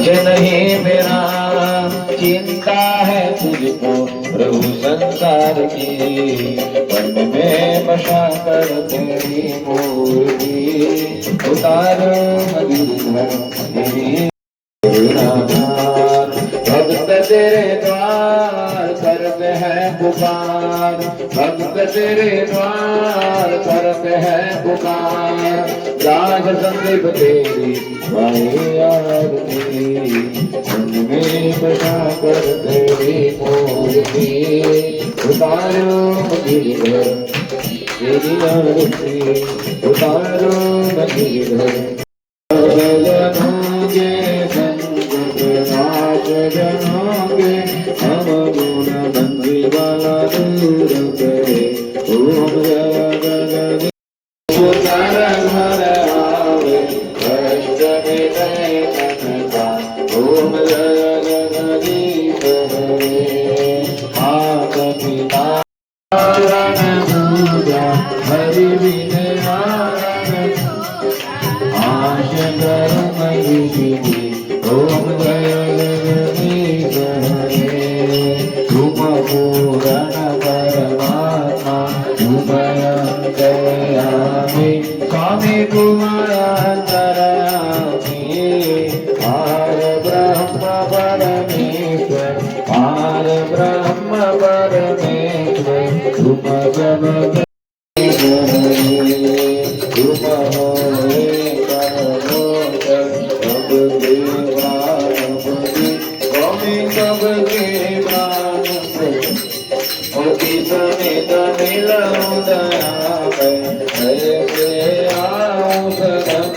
नहीं मेरा चिंता है तुझको प्रभु संसार की, मन में बसा कर तेरी मूर्ति उतारो गिरधर तेरी भक्त तेरे द्वार करते हैं पुकार, भक्त तेरे द्वार करते हैं पुकार, राग संदीप तेरी आरती, मन में बसा कर तेरी मूर्ति उतारो गिरधर तेरी आरती, उतारो गिरधर जनोगे हम गुण बंदी वाला दूर करे, ओम जय सुंदर घर आवे कष्ट विदय कनका, ओम जय गणदीप हरे मात पिता पूजा हरि विनय आश कर्म ऋषि, ओम जय पूरण परमात्मा तुमयं दयामि स्वामी तुम्हारा अंतर्यामी, पार ब्रह्म परमेश्वर पार ब्रह्म परमेश्वर तुम जगत तुम होए करो सब देवा स्वामी सब के प्राण समेत मिलऊं दया से आऊं सदन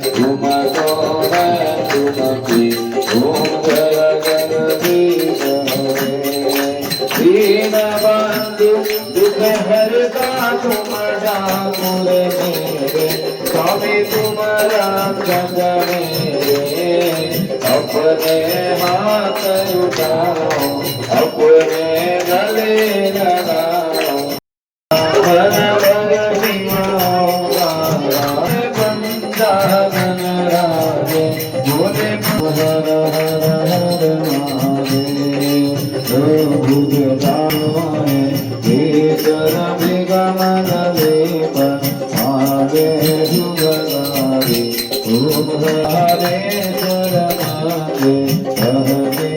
तुम को मैं तुमकी, ओम जय जगदीश हरे दीन बंधु दुख हरता तुम ठाकुर मेरे, स्वामी तुम रक्षक मेरे, अपने हाथ उठाओ अपने गले लगाओ, हर भर बंदा राजे बोले हर हर हर महादेव, बुध दानवाए केसर मृगमन लेप आगे जुगलारे, ओम हरे शरणागे कहते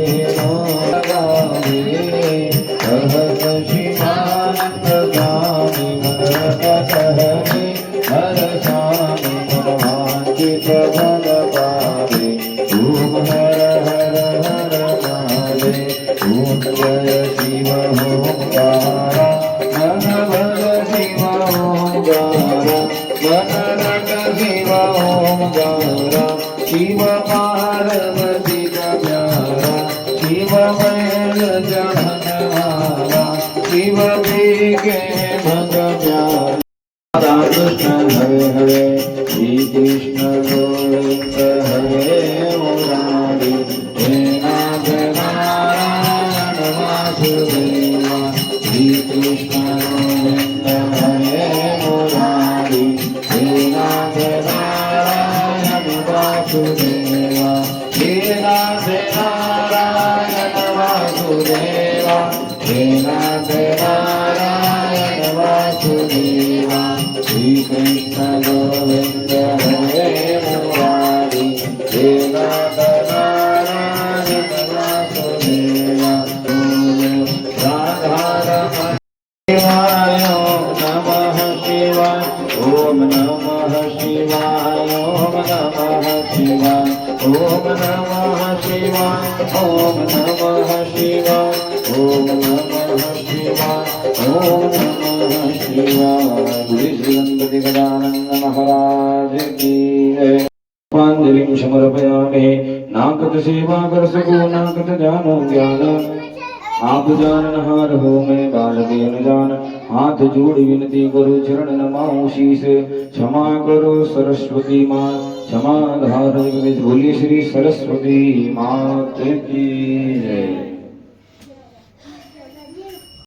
शिवानंद गामी कहते हर स्वामी मनवांचित फल पावे, ओम हर हर हर महादेव, ओम जय शिव ओंकारा मन भर शिव ओंकारा मन रट शिव ओंकारा, शिव पार्वती का प्यारा शिव मैल जहन वाला, शिव के भग प्यारा, राधा कृष्ण हरे हरे श्री कृष्ण गोविंद हरे मुरारी, हे नाथ नारायण वासुदेवा, श्री कृष्ण गोविंद हरे मुरारी, हे नाथ नारायण वासुदेवा, हे नाथ नारायण वासुदेवा, हे नाथ नारायण वासुदेवा, श्री कृष्ण गोविंद हरे मुरारी, हे नाथ नारायण वासुदेवा, राधा रमण शिवाय नमः शिवाय, ओम नमः शिवाय, ओम नमः शिवाय, ओम नमः शिवाय, ओम नमः शिवाय, ओम नमः शिवाय, ओम नमः शिवाय। श्री गणपति गजानन महाराज की जय। पुष्पांजलिं समर्पयामि। नाकत सेवा कर सको नाकत जानो ज्ञान, आप जाननहार हो मैं बालके न जान, हाथ जोड़ विनती करो चरण नमाऊं शीस, क्षमा करो सरस्वती माँ क्षमा धार। बोलिए श्री सरस्वती मात की जय।